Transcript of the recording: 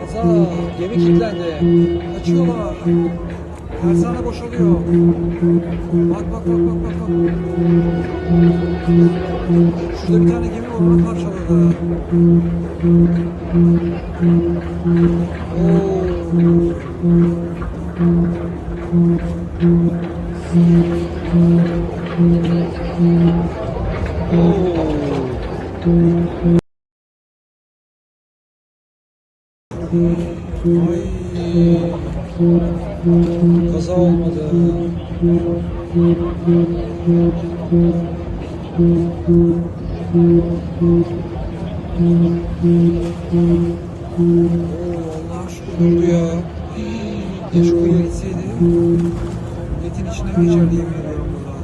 Kaza, gemi kilitlendi. Kaçıyorlar. Tersane boşalıyor. Bak bak bak bak bak bak. Şurada bir tane gemi var, onu parçaladı. Kaza olmadı. Allah şükür oldu ya. Ya şu kıyıya gitseydi. Yetin içine mi geçerdi yemin ediyorum burada.